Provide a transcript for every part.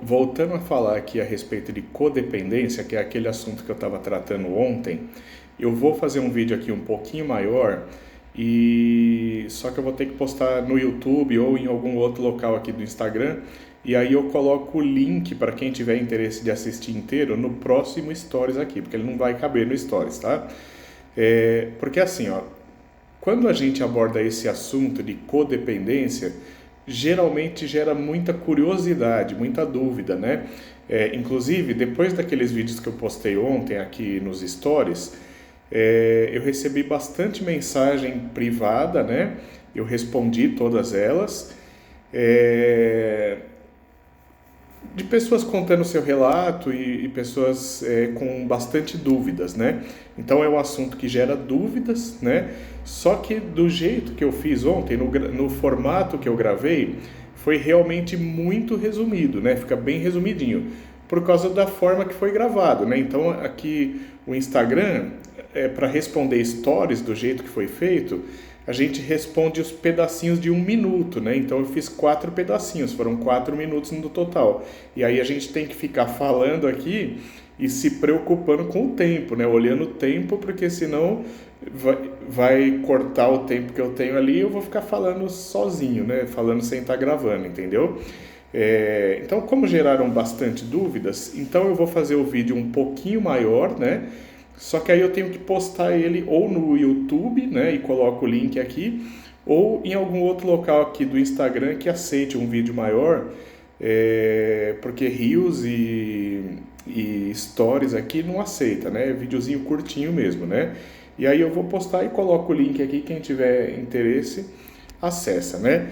Voltando a falar aqui a respeito de codependência, que é aquele assunto que eu estava tratando ontem, eu vou fazer um vídeo aqui um pouquinho maior e só que eu vou ter que postar no YouTube ou em algum outro local aqui do Instagram, e aí eu coloco o link para quem tiver interesse de assistir inteiro no próximo Stories aqui, porque ele não vai caber no Stories, tá? Porque assim, ó, quando a gente aborda esse assunto de codependência, geralmente gera muita curiosidade, muita dúvida, né? Inclusive, depois daqueles vídeos que eu postei ontem aqui nos stories, eu recebi bastante mensagem privada, né? Eu respondi todas elas. É, de pessoas contando seu relato e pessoas com bastante dúvidas, né? Então é um assunto que gera dúvidas, né? Só que do jeito que eu fiz ontem, no formato que eu gravei, foi realmente muito resumido, né? Fica bem resumidinho, por causa da forma que foi gravado, né? Então aqui o Instagram, para responder stories do jeito que foi feito, a gente responde os pedacinhos de 1 minuto, né? Então eu fiz 4 pedacinhos, foram 4 minutos no total. E aí a gente tem que ficar falando aqui e se preocupando com o tempo, né? Olhando o tempo, porque senão vai cortar o tempo que eu tenho ali e eu vou ficar falando sozinho, né? Falando sem estar gravando, entendeu? Então, como geraram bastante dúvidas, então eu vou fazer o vídeo um pouquinho maior, né? Só que aí eu tenho que postar ele ou no YouTube, né, e coloco o link aqui, ou em algum outro local aqui do Instagram que aceite um vídeo maior, porque Reels e Stories aqui não aceita, né, é videozinho curtinho mesmo, né. E aí eu vou postar e coloco o link aqui, quem tiver interesse acessa, né.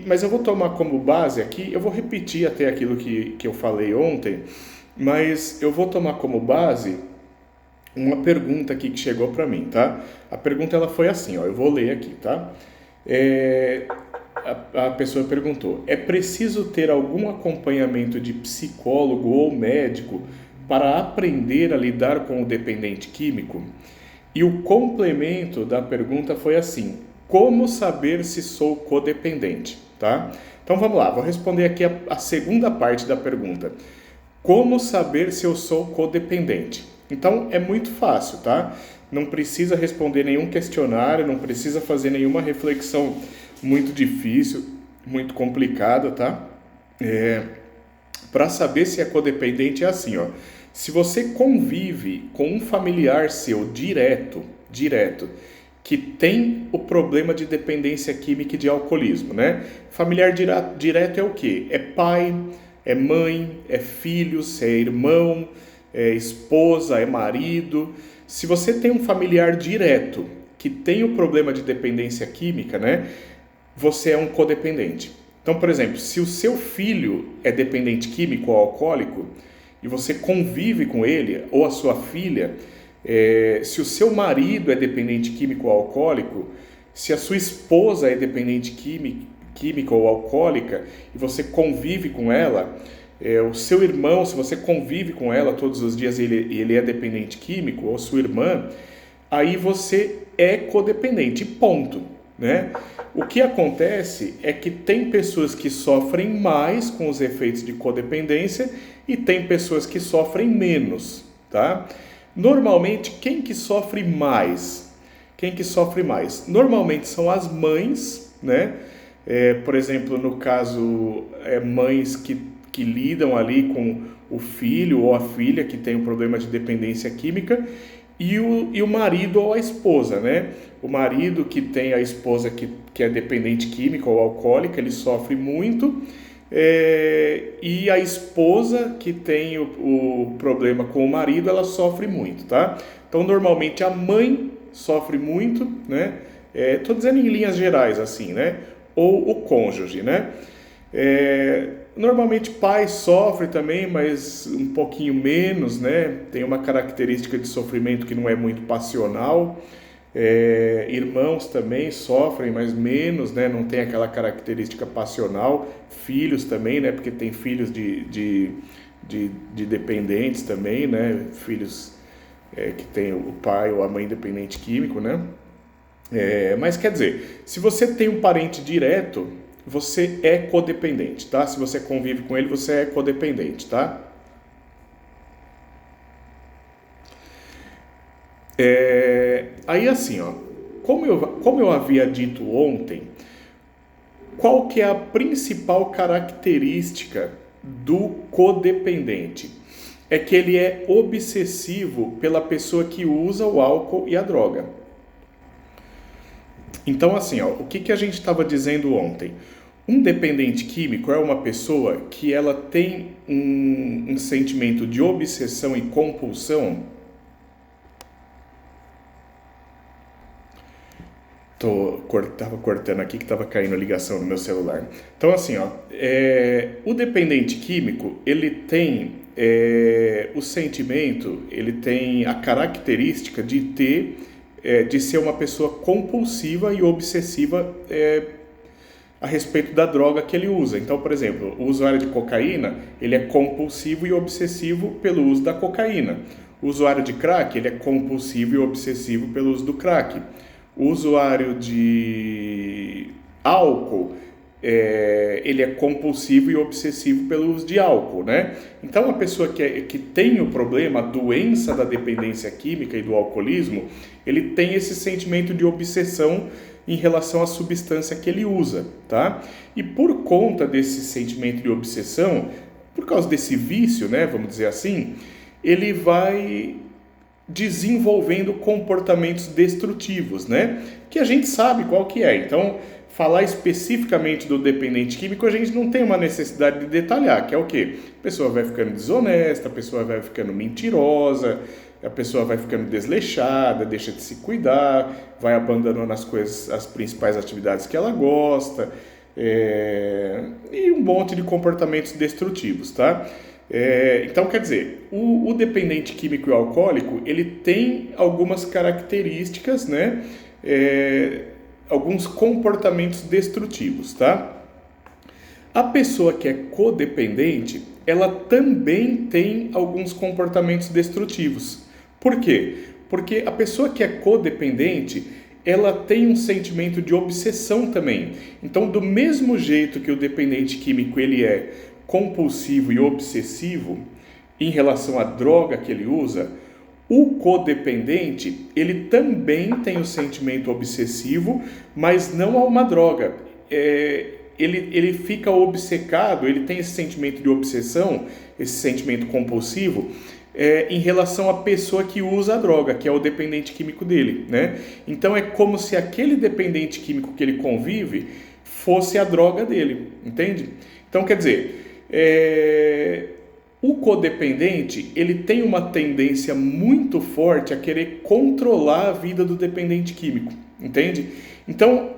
Mas eu vou tomar como base aqui, eu vou repetir até aquilo que eu falei ontem, mas eu vou tomar como base uma pergunta aqui que chegou para mim, tá? A pergunta ela foi assim, ó, eu vou ler aqui, tá? É, a pessoa perguntou: é preciso ter algum acompanhamento de psicólogo ou médico para aprender a lidar com o dependente químico? E o complemento da pergunta foi assim: como saber se sou codependente, tá? Então vamos lá, vou responder aqui a segunda parte da pergunta. Como saber se eu sou codependente? Então é muito fácil, tá? Não precisa responder nenhum questionário, não precisa fazer nenhuma reflexão muito difícil, muito complicada, tá? Para saber se é codependente é assim, ó. Se você convive com um familiar seu direto, que tem o problema de dependência química e de alcoolismo, né? Familiar direto é o quê? É pai, é mãe, é filhos, é irmão, é esposa, é marido. Se você tem um familiar direto que tem o problema de dependência química, né? Você é um codependente. Então, por exemplo, se o seu filho é dependente químico ou alcoólico e você convive com ele, ou a sua filha, se o seu marido é dependente químico ou alcoólico, se a sua esposa é dependente química ou alcoólica e você convive com ela, o seu irmão, se você convive com ela todos os dias e ele é dependente químico, ou sua irmã, aí você é codependente, ponto, né? O que acontece é que tem pessoas que sofrem mais com os efeitos de codependência e tem pessoas que sofrem menos, tá? Normalmente, quem que sofre mais? Quem que sofre mais? Normalmente são as mães, né? Por exemplo, no caso, mães que lidam ali com o filho ou a filha que tem um problema de dependência química e o marido ou a esposa, né? O marido que tem a esposa que é dependente química ou alcoólica, ele sofre muito, e a esposa que tem o problema com o marido, ela sofre muito, tá? Então, normalmente a mãe sofre muito, né? Tô dizendo em linhas gerais, assim, né? Ou o cônjuge, né? Normalmente pai sofre também, mas um pouquinho menos, né? Tem uma característica de sofrimento que não é muito passional. Irmãos também sofrem, mas menos, né? Não tem aquela característica passional. Filhos também, né? Porque tem filhos de dependentes também, né? Filhos que tem o pai ou a mãe dependente químico, né? Mas quer dizer, se você tem um parente direto você é codependente, tá? Se você convive com ele, você é codependente, tá? Aí assim, ó, como eu havia dito ontem, qual que é a principal característica do codependente? É que ele é obsessivo pela pessoa que usa o álcool e a droga. Então, assim, ó, o que a gente estava dizendo ontem? Um dependente químico é uma pessoa que ela tem um sentimento de obsessão e compulsão. Tava cortando aqui que estava caindo a ligação no meu celular. Então, assim, ó, o dependente químico, ele tem o sentimento, ele tem a característica de de ser uma pessoa compulsiva e obsessiva a respeito da droga que ele usa. Então, por exemplo, o usuário de cocaína, ele é compulsivo e obsessivo pelo uso da cocaína. O usuário de crack, ele é compulsivo e obsessivo pelo uso do crack. O usuário de álcool, ele é compulsivo e obsessivo pelo uso de álcool, né? Então, a pessoa que tem o problema, a doença da dependência química e do alcoolismo, ele tem esse sentimento de obsessão em relação à substância que ele usa, tá? E por conta desse sentimento de obsessão, por causa desse vício, né, vamos dizer assim, ele vai desenvolvendo comportamentos destrutivos, né? Que a gente sabe qual que é. Então, falar especificamente do dependente químico, a gente não tem uma necessidade de detalhar, que é o quê? A pessoa vai ficando desonesta, a pessoa vai ficando mentirosa, a pessoa vai ficando desleixada, deixa de se cuidar, vai abandonando as coisas, as principais atividades que ela gosta, e um monte de comportamentos destrutivos, tá? Então, quer dizer, o dependente químico e alcoólico, ele tem algumas características, né? Alguns comportamentos destrutivos, tá? A pessoa que é codependente, ela também tem alguns comportamentos destrutivos. Por quê? Porque a pessoa que é codependente, ela tem um sentimento de obsessão também. Então, do mesmo jeito que o dependente químico ele é compulsivo e obsessivo em relação à droga que ele usa, o codependente, ele também tem o sentimento obsessivo, mas não a uma droga. Ele fica obcecado, ele tem esse sentimento de obsessão, esse sentimento compulsivo, em relação à pessoa que usa a droga, que é o dependente químico dele, né? Então é como se aquele dependente químico que ele convive fosse a droga dele, entende? Então quer dizer, o codependente, ele tem uma tendência muito forte a querer controlar a vida do dependente químico, entende? Então,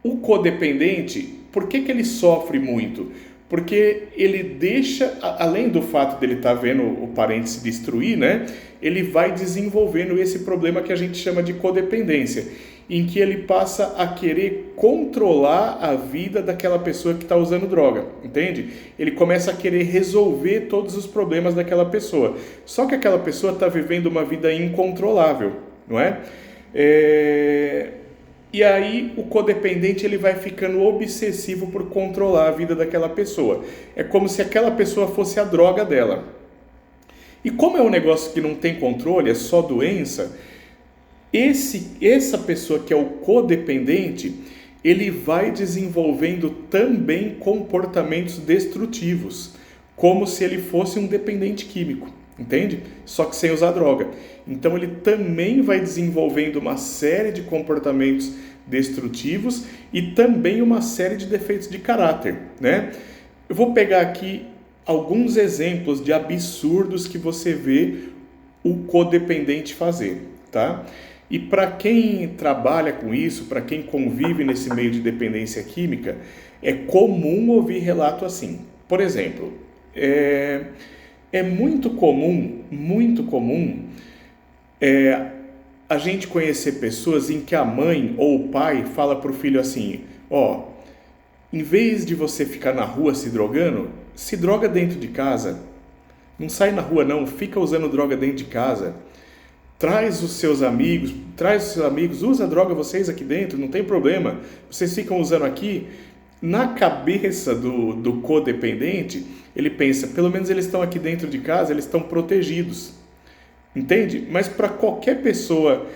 o codependente, por que ele sofre muito? Porque ele deixa, além do fato dele estar vendo o parente se destruir, né? Ele vai desenvolvendo esse problema que a gente chama de codependência, em que ele passa a querer controlar a vida daquela pessoa que está usando droga, entende? Ele começa a querer resolver todos os problemas daquela pessoa. Só que aquela pessoa está vivendo uma vida incontrolável, não é? E aí o codependente ele vai ficando obsessivo por controlar a vida daquela pessoa. É como se aquela pessoa fosse a droga dela. E como é um negócio que não tem controle, é só doença, essa pessoa que é o codependente, ele vai desenvolvendo também comportamentos destrutivos, como se ele fosse um dependente químico, entende? Só que sem usar droga. Então ele também vai desenvolvendo uma série de comportamentos destrutivos e também uma série de defeitos de caráter, né? Eu vou pegar aqui alguns exemplos de absurdos que você vê o codependente fazer, tá? E para quem trabalha com isso, para quem convive nesse meio de dependência química, é comum ouvir relato assim. Por exemplo, é muito comum a gente conhecer pessoas em que a mãe ou o pai fala para o filho assim, ó, em vez de você ficar na rua se drogando, se droga dentro de casa. Não sai na rua não, fica usando droga dentro de casa. Traz os seus amigos, usa a droga vocês aqui dentro, não tem problema. Vocês ficam usando aqui, na cabeça do codependente, ele pensa, pelo menos eles estão aqui dentro de casa, eles estão protegidos, entende? Mas para qualquer pessoa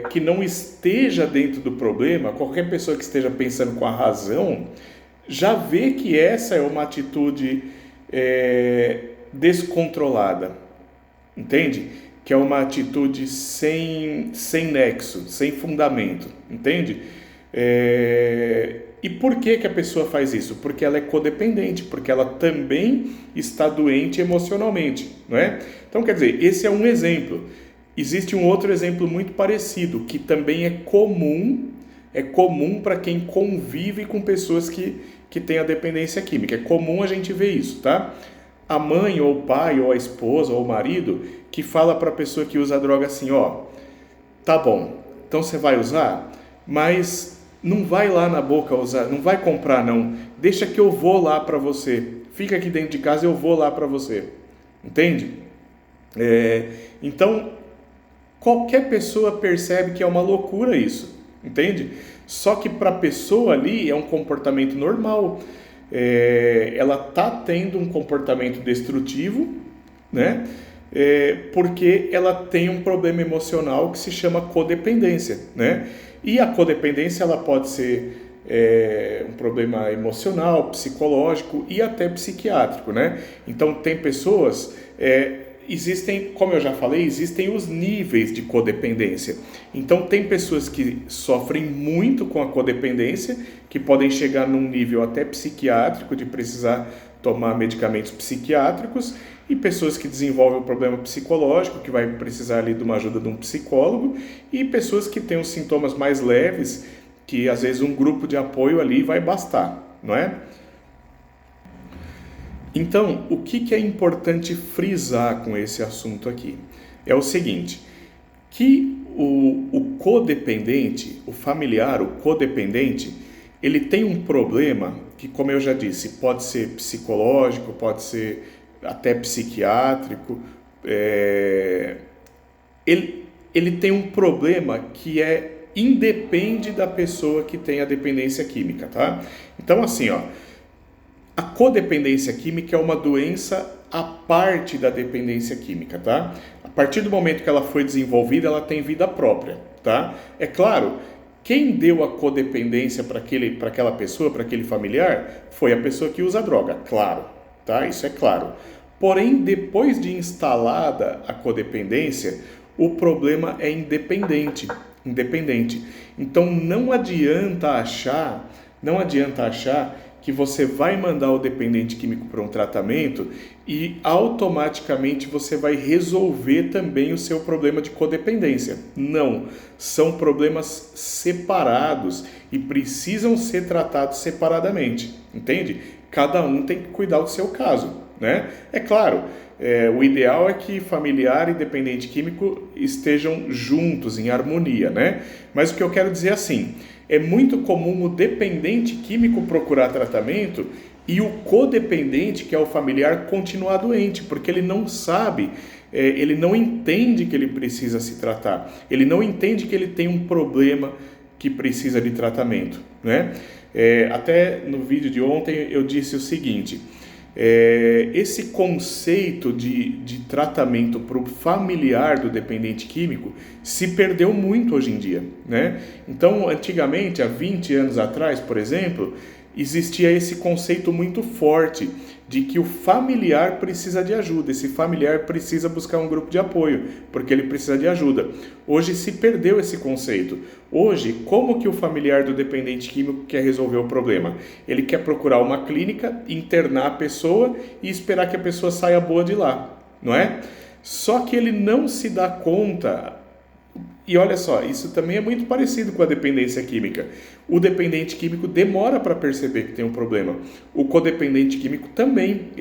que não esteja dentro do problema, qualquer pessoa que esteja pensando com a razão, já vê que essa é uma atitude descontrolada, entende? Que é uma atitude sem nexo, sem fundamento, entende? E por que a pessoa faz isso? Porque ela é codependente, porque ela também está doente emocionalmente, não é? Então, quer dizer, esse é um exemplo. Existe um outro exemplo muito parecido, que também é comum para quem convive com pessoas que têm a dependência química. É comum a gente ver isso, tá? A mãe, ou o pai, ou a esposa, ou o marido, que fala para a pessoa que usa a droga assim, ó, tá bom, então você vai usar, mas não vai lá na boca usar, não vai comprar não, deixa que eu vou lá para você, fica aqui dentro de casa, eu vou lá para você, entende? Então, qualquer pessoa percebe que é uma loucura isso, entende? Só que para a pessoa ali é um comportamento normal, ela tá tendo um comportamento destrutivo, né? Porque ela tem um problema emocional que se chama codependência, né? E a codependência ela pode ser um problema emocional, psicológico e até psiquiátrico, né? Então tem pessoas, existem, como eu já falei, existem os níveis de codependência. Então tem pessoas que sofrem muito com a codependência, que podem chegar num nível até psiquiátrico, de precisar tomar medicamentos psiquiátricos, e pessoas que desenvolvem um problema psicológico, que vai precisar ali de uma ajuda de um psicólogo, e pessoas que têm os sintomas mais leves, que às vezes um grupo de apoio ali vai bastar, não é? Então, o que é importante frisar com esse assunto aqui? É o seguinte, que o codependente, o familiar, o codependente, ele tem um problema que, como eu já disse, pode ser psicológico, pode ser até psiquiátrico, ele tem um problema que independe da pessoa que tem a dependência química, tá? Então, assim, ó, a codependência química é uma doença à parte da dependência química, tá? A partir do momento que ela foi desenvolvida, ela tem vida própria, tá? É claro, quem deu a codependência para aquela pessoa, para aquele familiar, foi a pessoa que usa droga, claro, tá? Isso é claro. Porém, depois de instalada a codependência, o problema é independente. Então, não adianta achar que você vai mandar o dependente químico para um tratamento e automaticamente você vai resolver também o seu problema de codependência. Não, são problemas separados e precisam ser tratados separadamente, entende? Cada um tem que cuidar do seu caso, né? É claro, o ideal é que familiar e dependente químico estejam juntos, em harmonia, né? Mas o que eu quero dizer é assim, é muito comum o dependente químico procurar tratamento e o codependente, que é o familiar, continuar doente, porque ele não sabe, ele não entende que ele precisa se tratar, ele não entende que ele tem um problema que precisa de tratamento, né? Até no vídeo de ontem eu disse o seguinte, esse conceito de tratamento para o familiar do dependente químico se perdeu muito hoje em dia, né? Então, antigamente, há 20 anos atrás, por exemplo, existia esse conceito muito forte de que o familiar precisa de ajuda, esse familiar precisa buscar um grupo de apoio, porque ele precisa de ajuda. Hoje se perdeu esse conceito. Hoje, como que o familiar do dependente químico quer resolver o problema? Ele quer procurar uma clínica, internar a pessoa e esperar que a pessoa saia boa de lá, não é? Só que ele não se dá conta. E olha só, isso também é muito parecido com a dependência química. O dependente químico demora para perceber que tem um problema. O codependente químico também,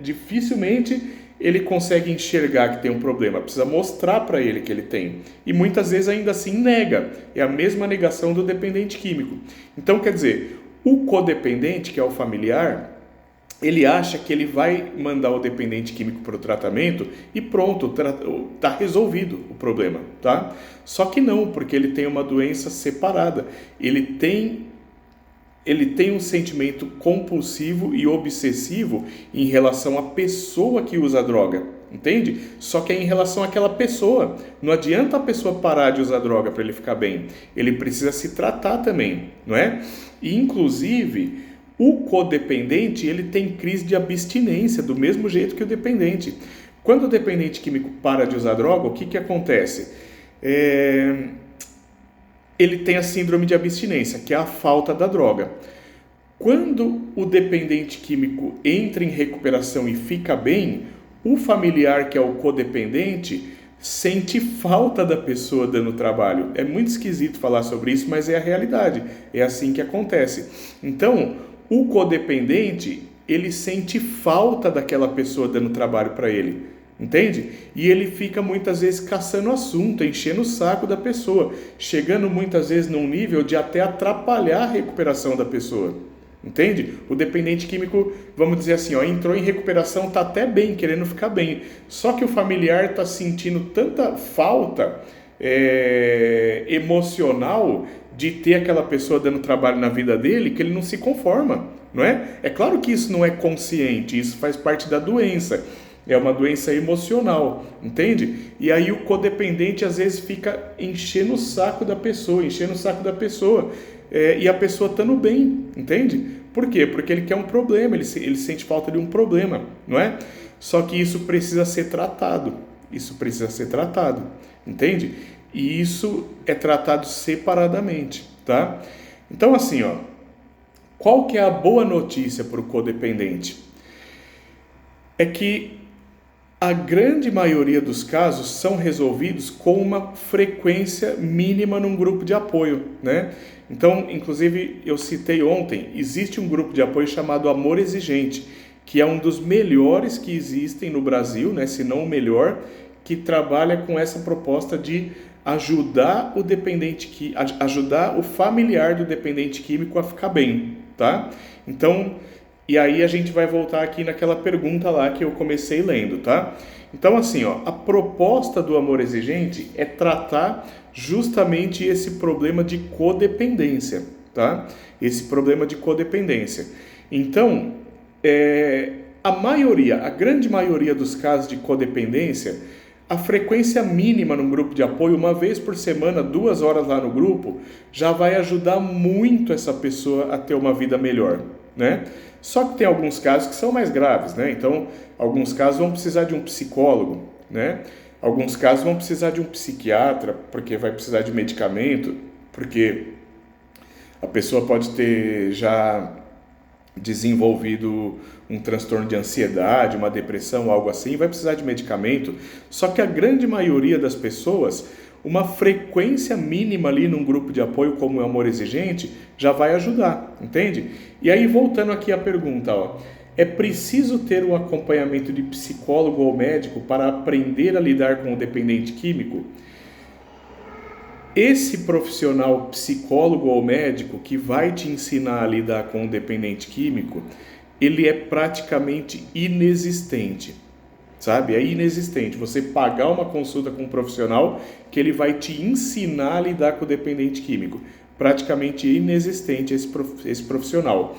dificilmente ele consegue enxergar que tem um problema, precisa mostrar para ele que ele tem. E muitas vezes ainda assim nega, é a mesma negação do dependente químico. Então, quer dizer, o codependente, que é o familiar, ele acha que ele vai mandar o dependente químico para o tratamento e pronto, está resolvido o problema, tá? Só que não, porque ele tem uma doença separada. Ele tem ele tem um sentimento compulsivo e obsessivo em relação à pessoa que usa a droga, entende? Só que é em relação àquela pessoa. Não adianta a pessoa parar de usar droga para ele ficar bem. Ele precisa se tratar também, não é? E, inclusive, o codependente, ele tem crise de abstinência, do mesmo jeito que o dependente. Quando o dependente químico para de usar droga, o que acontece? Ele tem a síndrome de abstinência, que é a falta da droga. Quando o dependente químico entra em recuperação e fica bem, o familiar, que é o codependente, sente falta da pessoa dando trabalho. É muito esquisito falar sobre isso, mas é a realidade. É assim que acontece. Então, o codependente, ele sente falta daquela pessoa dando trabalho para ele. Entende? E ele fica muitas vezes caçando assunto, enchendo o saco da pessoa, chegando muitas vezes num nível de até atrapalhar a recuperação da pessoa. Entende? O dependente químico, vamos dizer assim, entrou em recuperação, está até bem, querendo ficar bem. Só que o familiar está sentindo tanta falta emocional de ter aquela pessoa dando trabalho na vida dele que ele não se conforma, não é? É claro que isso não é consciente, isso faz parte da doença. É uma doença emocional, entende? E aí o codependente às vezes fica enchendo o saco da pessoa, e a pessoa estando bem, entende? Por quê? Porque ele quer um problema, ele sente falta de um problema, não é? Só que isso precisa ser tratado, entende? E isso é tratado separadamente, tá? Então assim, qual que é a boa notícia para o codependente? É que a grande maioria dos casos são resolvidos com uma frequência mínima num grupo de apoio, né? Então, inclusive, eu citei ontem, existe um grupo de apoio chamado Amor Exigente, que é um dos melhores que existem no Brasil, né? Se não o melhor, que trabalha com essa proposta de ajudar ajudar o familiar do dependente químico a ficar bem, tá? Então, e aí a gente vai voltar aqui naquela pergunta lá que eu comecei lendo, tá? Então assim, a proposta do Amor Exigente é tratar justamente esse problema de codependência, tá? Esse problema de codependência. Então, a grande maioria dos casos de codependência, a frequência mínima no grupo de apoio, uma vez por semana, 2 horas lá no grupo, já vai ajudar muito essa pessoa a ter uma vida melhor, né? Só que tem alguns casos que são mais graves, né? Então, alguns casos vão precisar de um psicólogo, né? Alguns casos vão precisar de um psiquiatra, porque vai precisar de medicamento, porque a pessoa pode ter já desenvolvido um transtorno de ansiedade, uma depressão, algo assim, vai precisar de medicamento. Só que a grande maioria das pessoas, uma frequência mínima ali num grupo de apoio como o Amor Exigente já vai ajudar, entende? E aí, voltando aqui à pergunta, é preciso ter um acompanhamento de psicólogo ou médico para aprender a lidar com o dependente químico? Esse profissional psicólogo ou médico que vai te ensinar a lidar com o dependente químico, ele é praticamente inexistente, sabe? É inexistente você pagar uma consulta com um profissional que ele vai te ensinar a lidar com o dependente químico. Praticamente inexistente esse profissional.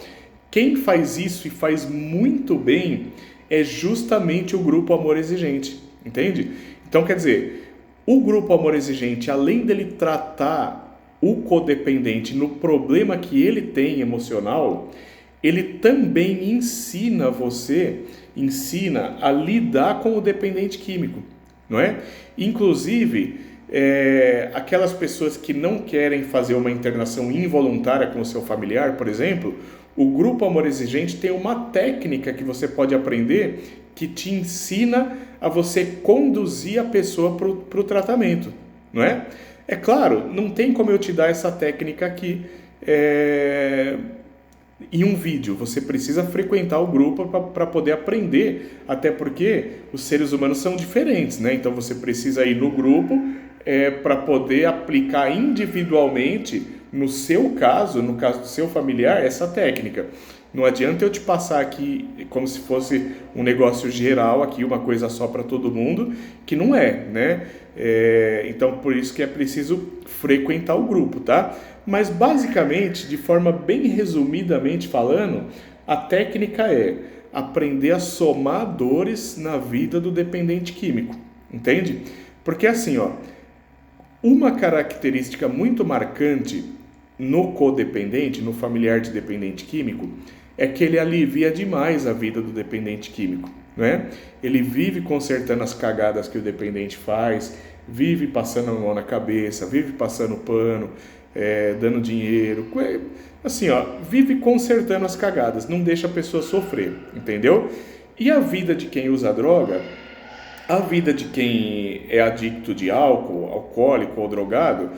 Quem faz isso e faz muito bem é justamente o Grupo Amor Exigente, entende? Então, quer dizer, o Grupo Amor Exigente, além dele tratar o codependente no problema que ele tem emocional, ele também ensina a lidar com o dependente químico, não é? Inclusive, aquelas pessoas que não querem fazer uma internação involuntária com o seu familiar, por exemplo, o Grupo Amor Exigente tem uma técnica que você pode aprender que te ensina a você conduzir a pessoa para o tratamento, não é? É claro, não tem como eu te dar essa técnica aqui em um vídeo. Você precisa frequentar o grupo para poder aprender, até porque os seres humanos são diferentes, né? Então você precisa ir no grupo para poder aplicar individualmente, no seu caso, no caso do seu familiar, essa técnica. Não adianta eu te passar aqui como se fosse um negócio geral aqui, uma coisa só para todo mundo, que não é, né? Então, por isso que é preciso frequentar o grupo, tá? Mas, basicamente, de forma bem resumidamente falando, a técnica é aprender a somar dores na vida do dependente químico, entende? Porque assim, ó, uma característica muito marcante no codependente, no familiar de dependente químico, é que ele alivia demais a vida do dependente químico, né? Ele vive consertando as cagadas que o dependente faz, vive passando a mão na cabeça, vive passando pano, dando dinheiro, assim, ó, vive consertando as cagadas, não deixa a pessoa sofrer, entendeu? E a vida de quem usa droga, a vida de quem é adicto de álcool, alcoólico ou drogado,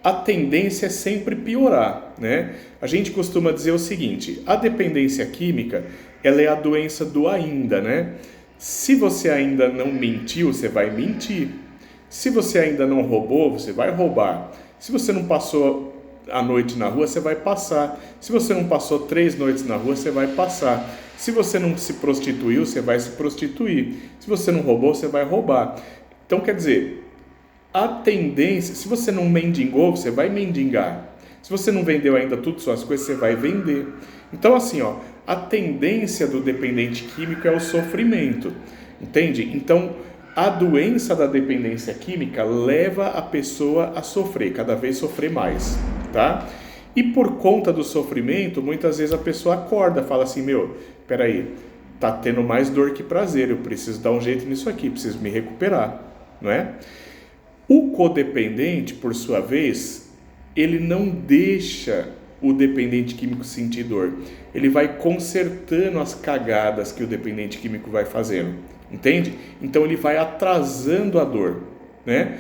a tendência é sempre piorar, né? A gente costuma dizer o seguinte: a dependência química, ela é a doença do ainda, né? Se você ainda não mentiu, você vai mentir. Se você ainda não roubou, você vai roubar. Se você não passou a noite na rua, você vai passar. Se você não passou 3 noites na rua, você vai passar. Se você não se prostituiu, você vai se prostituir. Se você não roubou, você vai roubar. Então, quer dizer, a tendência, se você não mendigou, você vai mendigar. Se você não vendeu ainda tudo suas coisas, você vai vender. Então, assim, ó, a tendência do dependente químico é o sofrimento, entende? Então, a doença da dependência química leva a pessoa a sofrer, cada vez sofrer mais, tá? E por conta do sofrimento, muitas vezes a pessoa acorda, fala assim, peraí, tá tendo mais dor que prazer, eu preciso dar um jeito nisso aqui, preciso me recuperar, não é? O codependente, por sua vez, ele não deixa o dependente químico sentir dor. Ele vai consertando as cagadas que o dependente químico vai fazendo, entende? Então ele vai atrasando a dor, né?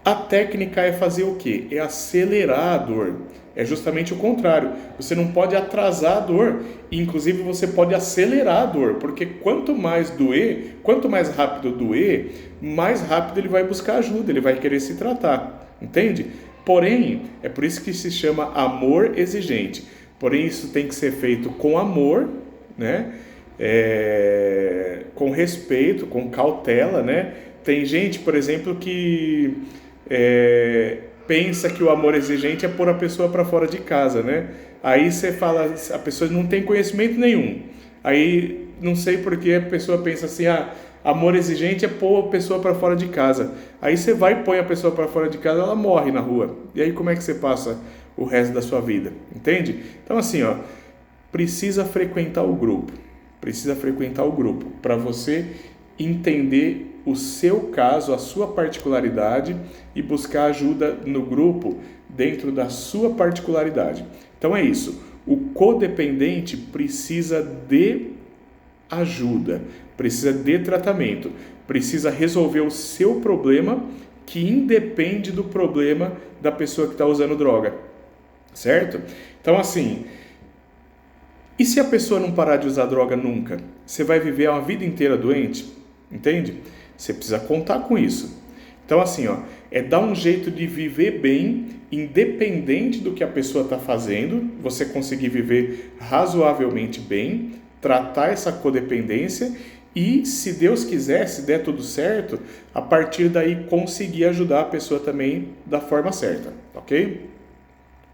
A técnica é fazer o quê? É acelerar a dor. É justamente o contrário. Você não pode atrasar a dor, inclusive você pode acelerar a dor, porque quanto mais doer, quanto mais rápido doer, mais rápido ele vai buscar ajuda, ele vai querer se tratar, entende? Porém, é por isso que se chama amor exigente. Porém, isso tem que ser feito com amor, né? Com respeito, com cautela, né? Tem gente, por exemplo, que pensa que o amor exigente é pôr a pessoa para fora de casa, né? Aí você fala, a pessoa não tem conhecimento nenhum. Aí não sei por que a pessoa pensa assim, amor exigente é pôr a pessoa para fora de casa. Aí você vai e põe a pessoa para fora de casa, ela morre na rua. E aí como é que você passa o resto da sua vida? Entende? Então assim, ó, precisa frequentar o grupo. Precisa frequentar o grupo para você entender o seu caso, a sua particularidade e buscar ajuda no grupo dentro da sua particularidade. Então é isso. O codependente precisa de ajuda, precisa de tratamento, precisa resolver o seu problema que independe do problema da pessoa que está usando droga, certo? Então assim, e se a pessoa não parar de usar droga nunca? Você vai viver uma vida inteira doente? Entende? Você precisa contar com isso. Então assim, ó, é dar um jeito de viver bem, independente do que a pessoa está fazendo, você conseguir viver razoavelmente bem, tratar essa codependência e, se Deus quiser, se der tudo certo, a partir daí conseguir ajudar a pessoa também da forma certa, ok?